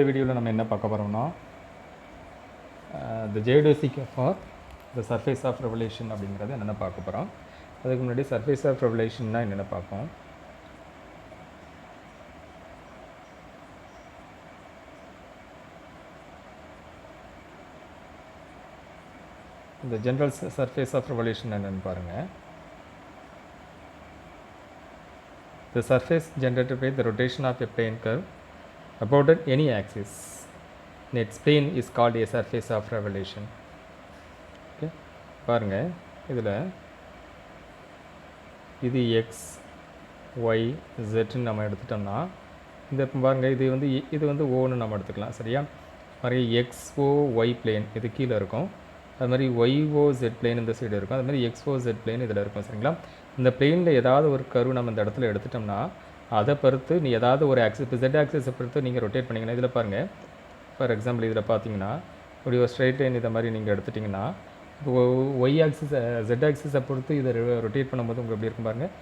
இந்த வீடியோவில் நம்ம என்ன பார்க்க போகிறோம்னா the geodesic for the surface of revolution அப்படிங்கிறது என்னென்ன பார்க்க போகிறோம். அதுக்கு முன்னாடி surface of revolutionனா என்னென்ன பார்ப்போம். இந்த general surface of revolution என்னென்னு பாருங்கள். The surface generated by the rotation of a plane curve about any axis in its plane is called a surface of revolution. Okay, பாருங்க இதில் இது x y z நம்ம எடுத்துட்டோம்னா இந்த பாருங்க இது வந்து ஓன்னு நம்ம எடுத்துக்கலாம். சரியா? மாதிரி xo y பிளேன் இது கீழே இருக்கும், அது மாதிரி YO Z பிளேன் இந்த சைடு இருக்கும், அது மாதிரி XO Z பிளேன் இதில் இருக்கும். சரிங்களா? இந்த பிளேனில் ஏதாவது ஒரு கர்வ் நம்ம இந்த இடத்துல எடுத்துட்டோம்னா அதை பொறுத்து நீ ஏதாவது ஒரு ஆக்சிஸ், இப்போ Z ஆக்சிஸை பொறுத்து நீங்கள் ரொட்டேட் பண்ணிங்கன்னா இதில் பாருங்கள். ஃபார் எக்ஸாம்பிள் இதில் பார்த்தீங்கன்னா இப்படி ஒரு ஸ்ட்ரைட் லைன் இதை மாதிரி நீங்கள் எடுத்துட்டிங்கன்னா இப்போ ஒய் ஆக்சிஸை Z ஆக்சிஸை பொறுத்து இதை ரொட்டேட் பண்ணும்போது உங்களுக்கு எப்படி இருக்கும் பாருங்கள்.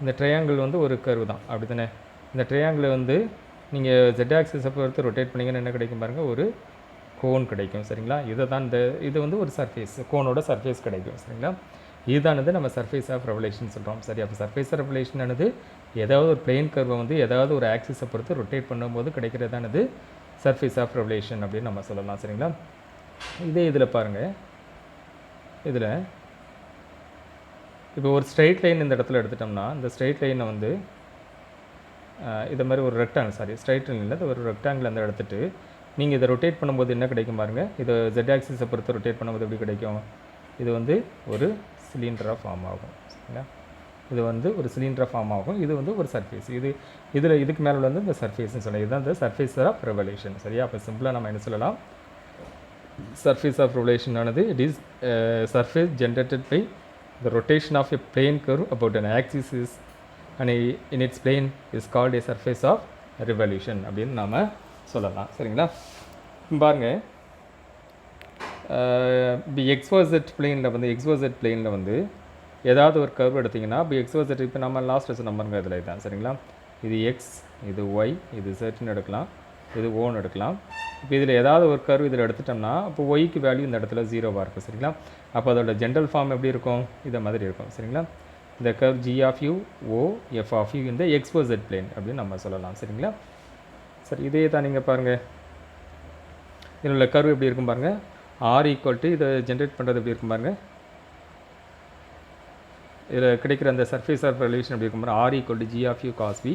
இந்த ட்ரையாங்கிள் வந்து ஒரு கர்வ் தான், அப்படி தானே? இந்த ட்ரையாங்கிளை வந்து நீங்கள் Z ஆக்சிஸை பொறுத்து ரொட்டேட் பண்ணிங்கன்னா என்ன கிடைக்கும் பாருங்கள், ஒரு கோன் கிடைக்கும். சரிங்களா? இது வந்து ஒரு சர்ஃபேஸ், கோனோட சர்ஃபேஸ் கிடைக்கும். சரிங்களா? இதுதானது நம்ம சர்ஃபேஸ் ஆஃப் ரெவலேஷன் சொல்கிறோம். சரி, அப்போ சர்ஃபேஸ் ஆஃப் ரெவலேஷன் ஆனது ஏதாவது ஒரு பிளேன் கர்வை வந்து ஏதாவது ஒரு ஆக்சிஸை பொறுத்து ரொட்டேட் பண்ணும்போது கிடைக்கிறதானது சர்ஃபேஸ் ஆஃப் ரெவலேஷன் அப்படின்னு நம்ம சொல்லலாம். சரிங்களா? இதே இதில் பாருங்கள், இதில் இப்போ ஒரு ஸ்ட்ரெயிட் லைன் இந்த இடத்துல எடுத்துட்டோம்னா இந்த ஸ்ட்ரெயிட் லைனை வந்து இதை மாதிரி ஒரு ரெக்டாங்கிள், ஸ்ட்ரைட் லைன் இல்லை, ஒரு ரெக்டாங்கிள் அந்த எடுத்துகிட்டு நீங்கள் இதை ரொட்டேட் பண்ணும்போது என்ன கிடைக்கும் பாருங்கள். இதை Z ஆக்சிஸை பொறுத்து ரொட்டேட் பண்ணும்போது எப்படி கிடைக்கும், இது வந்து ஒரு சிலிண்டராக ஃபார்ம் ஆகும். சரிங்களா? இது வந்து ஒரு சிலிண்டராக ஃபார்ம் ஆகும், இது வந்து ஒரு சர்ஃபேஸ், இதுக்கு மேலே வந்து இந்த சர்ஃபேஸ்னு சொல்லலாம். இதுதான் இந்த சர்ஃபேஸ் ஆஃப் ரெவலேஷன். சரியா? அப்போ சிம்பிளாக நம்ம என்ன சொல்லலாம், சர்ஃபேஸ் ஆஃப் ரெவலேஷன் ஆனது it is surface generated by the rotation of a plane curve about an axis is and in its plane is called a surface of revolution அப்படின்னு நாம் சொல்லலாம். சரிங்களா? பாருங்கள், இப்போ XYZ பிளேனில் வந்து ஏதாவது ஒரு கர்வ் எடுத்திங்கன்னா இப்போ XYZ இப்போ நம்ம லாஸ்ட் வச்ச நம்பருங்க இதில் இதுதான். சரிங்களா? இது X, இது Y, இது Zன்னு எடுக்கலாம், இது Oன்னு எடுக்கலாம். இப்போ இதில் ஏதாவது ஒரு கர்வ் இதில் எடுத்துட்டோம்னா இப்போ ஒய்க்கு வேல்யூ இந்த இடத்துல 0வாக இருக்கும். சரிங்களா? அப்போ அதோட ஜென்ரல் ஃபார்ம் எப்படி இருக்கும், இதை மாதிரி இருக்கும். சரிங்களா? இந்த curve G of U O F of U இந்த XYZ பிளேன் அப்படின்னு நம்ம சொல்லலாம். சரிங்களா? சரி, இதே தான் நீங்கள் பாருங்கள், இதில் உள்ள கர்வ் எப்படி இருக்கும் பாருங்கள். R ஈக்குவல் டு இதை ஜென்ரேட் பண்ணுறது எப்படி இருக்கும் பாருங்கள். இதில் கிடைக்கிற அந்த சர்ஃபேஸ் ஆஃப் ரெவல்யூஷன் எப்படி இருக்கும் பாருங்கள். R equal to G of U cos V,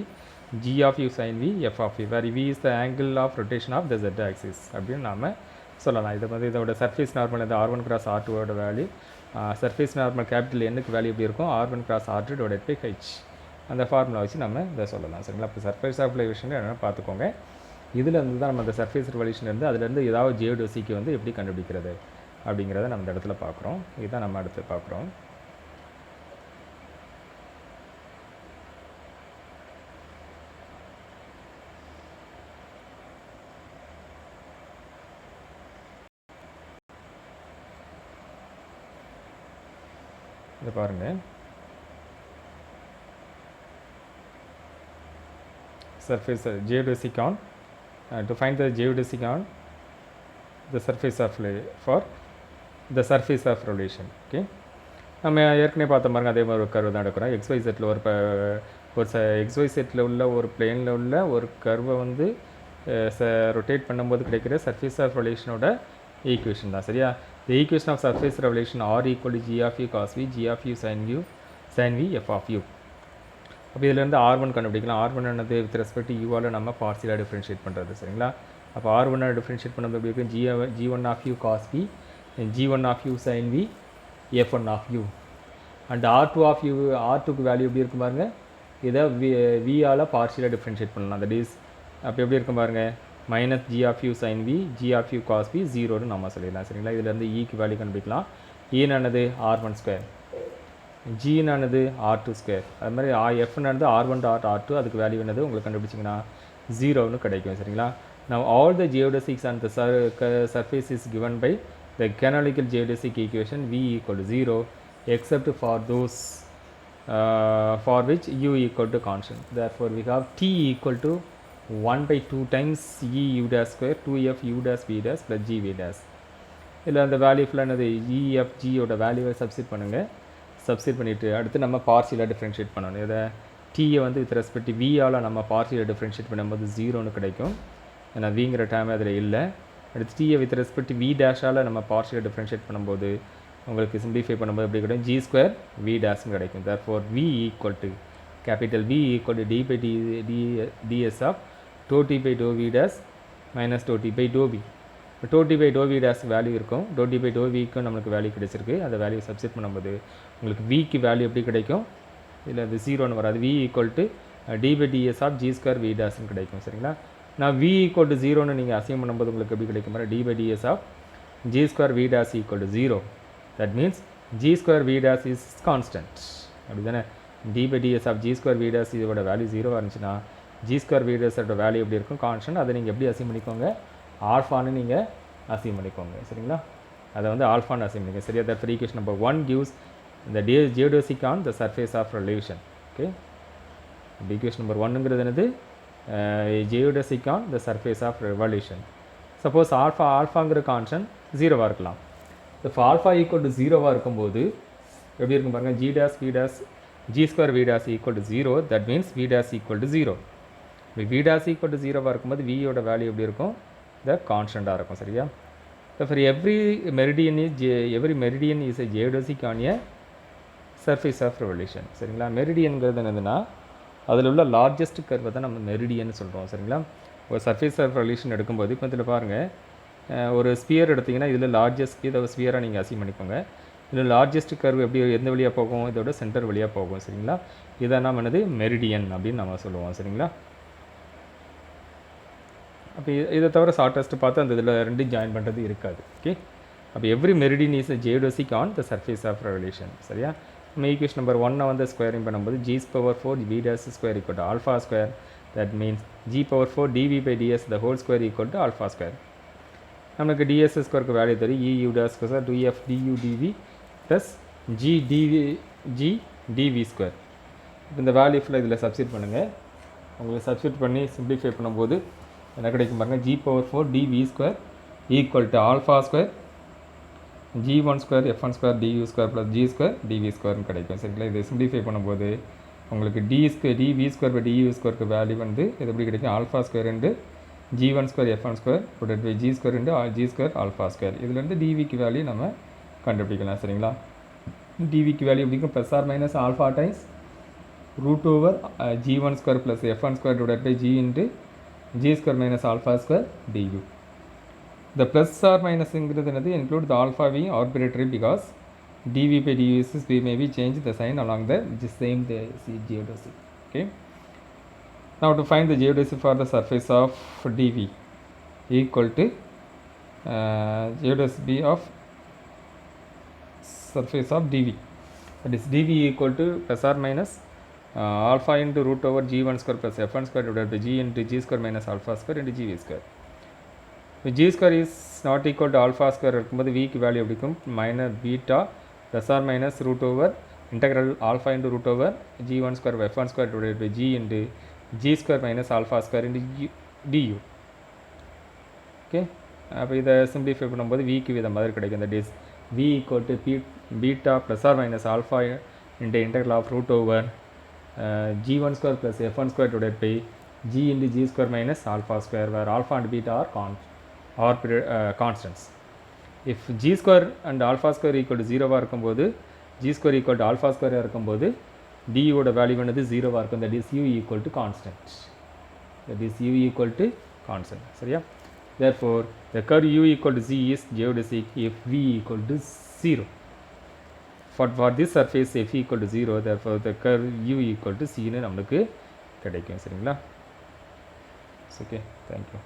G of U sin V, F of V, where V is the angle of rotation of the Z axis அப்படின்னு நாம் சொல்லலாம். இதை வந்து இதோட சர்ஃபேஸ் நார்மல் இந்த R1 cross R2ஓட value, surface normal capital Nக்கு value எப்படி இருக்கும், R1 cross R2 divided by H, அந்த ஃபார்முலா வச்சு நம்ம இதை சொல்லலாம். சரிங்களா? இப்போ சர்ஃபேஸ் ஆஃப் ரெவல்யூஷன் என்னென்னு பார்த்துக்கோங்க. இதில் இருந்து தான் நம்ம அந்த சர்ஃபேஸ் ரெவல்யூஷன்லேருந்து அதுலேருந்து ஏதாவது ஜியோடெசிக்கு வந்து எப்படி கண்டுபிடிக்கிறது அப்படிங்கிறத நம்ம இந்த இடத்துல பார்க்குறோம். இதுதான் நம்ம அடுத்து பார்க்குறோம். இதை பாருங்கள், surface geodesic on to find the geodesic on the surface of for the surface of revolution. Okay, நம்ம ஏற்கனவே பார்த்த மாதிரி அதே மாதிரி ஒரு கர்வ் தான் எடுக்கிறோம். XYZல ஒரு XYZல உள்ள ஒரு பிளேனில் உள்ள ஒரு கர்வை வந்து ரொட்டேட் பண்ணும்போது கிடைக்கிற சர்ஃபேஸ் ஆஃப் ரெவல்யூஷனோட ஈக்குவேஷன் தான். சரியா? the equation of surface revolution R equal to G of U cos V, G of U sin V, F of U. அப்போ இதிலேருந்து R1 கண்டுபிடிக்கலாம். R1 என்னது வித் ரெஸ்பெக்ட் யூவால் நம்ம பார்சியலாக டிஃப்ரென்ஷியேட் பண்ணுறது. சரிங்களா? அப்போ R1 டிஃப்ரென்ஷியேட் பண்ணும்போது எப்படி இருக்கும், G1 of U cos V, G1 of U sin V, F1 of U, and R2 of U, R2க்கு வேல்யூ எப்படி இருக்கும் பாருங்கள். இதை வியால் பார்சியலாக டிஃப்ரென்ஷியேட் பண்ணலாம். தட் இஸ் அப்போ எப்படி இருக்கும் பாருங்கள், minus G of U sin V, G of U cos V 0ன்னு நம்ம சொல்லிடலாம். சரிங்களா? இதிலேருந்து ஈக்கு வேல்யூ கண்டுபிடிக்கலாம். ஈனானது R1 ஸ்கொயர், ஜினானது R2 ஸ்கொயர், அது மாதிரி எஃப்னானது R1 டாட் R2, அதுக்கு வேல்யூ என்னது உங்களுக்கு கண்டுபிடிச்சிங்கன்னா 0ன்னு கிடைக்கும். சரிங்களா? now all the geodesics on the surface is given by the canonical geodesic equation V equal to 0 except for those for which U equal to constant. Therefore we have T equal to 1/2 times e u dash square 2f u dash v dash plus g v dash. இதில் அந்த value ஃபுல்லாக என்னது இஎஃப்ஜியோட வேல்யூவை substitute பண்ணுங்கள். Substitute பண்ணிவிட்டு அடுத்து நம்ம பார்ஷியலாக differentiate பண்ணணும். இதை டீயை வந்து வித் ரெஸ்பெக்ட் வியால் நம்ம பார்ஷியலாக டிஃப்ரென்ஷியேட் பண்ணும்போது 0ன்னு கிடைக்கும். ஏன்னா விங்கிற டைம் அதில் இல்லை. அடுத்து டீயை வித் ரெஸ்பெக்ட் வி டேஷால் நம்ம பார்ஷியலாக டிஃப்ரென்ஷியேட் பண்ணும்போது உங்களுக்கு சிம்பிளிஃபை பண்ணும்போது எப்படி கிடைக்கும், ஜி ஸ்கொயர் வி டேஷ்னு கிடைக்கும். Therefore v equal to capital v equal to D by DS of do d by do v dash minus do d by do v. Do d by do v dash value இருக்கும். Do d by do விக்கும் நம்மளுக்கு value கிடைச்சிருக்கு. அந்த value substitute பண்ணும்போது உங்களுக்கு விக்கு value எப்படி கிடைக்கும், இல்லை அது 0ன்னு வராது. V equal to D by DS of G square we டேஷ்னு கிடைக்கும். சரிங்களா. நான் வி ஈக்குவல் டு 0ன்னு நீங்கள் அசைன் பண்ணும்போது உங்களுக்கு எப்படி கிடைக்கும், d by DS of G square v dash equal to 0. That means g square v dash is constant. அப்படி தானே. D by DS of G square v dash இதோட வேல்யூ 0வாக இருந்துச்சுன்னா ஜி ஸ்கொயர் வி டேஷோட வேல்யூ எப்படி இருக்கும், constant. அதை நீங்கள் எப்படி அசைன் பண்ணிக்கோங்க, ஆல்ஃபான்னு நீங்கள் அசைன் பண்ணிக்கோங்க. சரிங்களா. அதை வந்து ஆல்ஃபான்னு அசைன் பண்ணிக்கோங்க. சரியா. That equation number 1 gives the geodesic on the surface of revolution. Okay. Equation number 1ங்கிறது என்னது, geodesic on the surface of revolution. Suppose ஆல்ஃபாங்கிற கான்ஸ்டன்ட் 0வாக இருக்கலாம். இப்போ ஆல்ஃபா ஈக்குவல் டு 0வாக இருக்கும்போது எப்படி இருக்கும் பாருங்கள், g dash v dash g square v dash equal to 0. That means v dash equal to 0. இப்போ வி டேஷ் ஈக்குவல் டு 0வாக இருக்கும்போது வியோட வேல்யூ எப்படி இருக்கும், த கான்ஸ்டண்ட்டாக இருக்கும். சரியா. இப்போ for every meridian is a geodesic on a surface of revolution. சரிங்களா. மெரிடியன்கிறது என்னதுன்னா அதில் உள்ள லார்ஜஸ்ட் கர்வை தான் நம்ம மெரிடியன் சொல்கிறோம். சரிங்களா. ஒரு சர்ஃபேஸ் ஆஃப் ரெவல்யூஷன் எடுக்கும்போது இப்போ இதில் பாருங்கள், ஒரு ஸ்பியர் எடுத்திங்கன்னா இதில் லார்ஜஸ்ட் இதை ஸ்பியராக நீங்கள் அசீவ் பண்ணிக்கோங்க. இதில் லார்ஜஸ்ட் கர்வ் எப்படி எந்த வழியாக போகும், இதோட சென்டர் வழியாக போகும். சரிங்களா. இதை நாம் என்னது மெரிடியன் அப்படின்னு நம்ம சொல்லுவோம். சரிங்களா. அப்போ இதை தவிர ஷார்ட்டஸ்ட்டு பார்த்து அந்த இதில் ரெண்டும் ஜாயின் பண்ணுறது இருக்காது. ஓகே. அப்போ every meridian is a geodesic on the surface of revolution. சரியா. நம்ம ஈக்குவேஷன் நம்பர் 1 வந்து ஸ்கொயரிங் பண்ணும்போது G power 4 V dash square equal to alpha square. That means G power 4 DV by DS the whole square equal to alpha square. நமக்கு DS ஸ்கொயருக்கு value தெரியும், E U dash square 2f DU DV plus G DV square. இப்போ இந்த value ஃபுல்லாக இதில் substitute பண்ணுங்கள். உங்களுக்கு substitute பண்ணி சிம்பிளிஃபை பண்ணும்போது என்ன கிடைக்கும் பாருங்கள், G power 4 DV square equal to alpha square g1 square f1 square du square plus g square dv ஸ்கொயர்னு கிடைக்கும். சரிங்களா. இதை சிம்பிளிஃபை பண்ணும்போது உங்களுக்கு dv ஸ்கொயர் பை du ஸ்கொயருக்கு வேல்யூ வந்து இது எப்படி கிடைக்கும், alpha square into g1 square f1 square divide by g square into g square alpha square. இதுலேருந்து dvக்கு வேல்யூ நம்ம கண்டுபிடிக்கலாம். சரிங்களா. dvக்கு வேல்யூ எப்படிக்கும் plus or minus alpha times root over g1 square plus f1 square divide by g into g square minus alpha square du. The plus or minus include the alpha being arbitrary because dv by du is we may be change the sign along the same geodesic. Okay. Now to find the geodesic for the surface of dv equal to geodesic b of surface of dv. That is dv equal to plus or minus alpha into root over g1 square plus f1 square divided by g into g square minus alpha square into gv square. If g square is not equal to alpha square இருக்கும்போது v க்கு value எப்படிக்கும், minus beta plus or minus root over integral alpha into root over g1 square f1 square divide by g into g square minus alpha square into du. Okay. அப்போ இதை simplify பண்ணும்போது விக்கு இதை மாதிரி கிடைக்கும். That is v equal to beta plus or minus alpha into integral of root over g1 square plus f1 square divide by g into g square minus alpha square where alpha and beta are constants. If g square and alpha square equal to 0வாக இருக்கும்போது g square equal to alpha square இருக்கும்போது du ஓட value வந்து 0வாக இருக்கும். that is u equal to constant. சரியா. therefore the curve u equal to z is geodesic if v equal to 0. for this surface f equal to 0, therefore the curve u equal to c ன்னு நமக்கு கிடைக்கும். சரிங்களா. okay, thank you.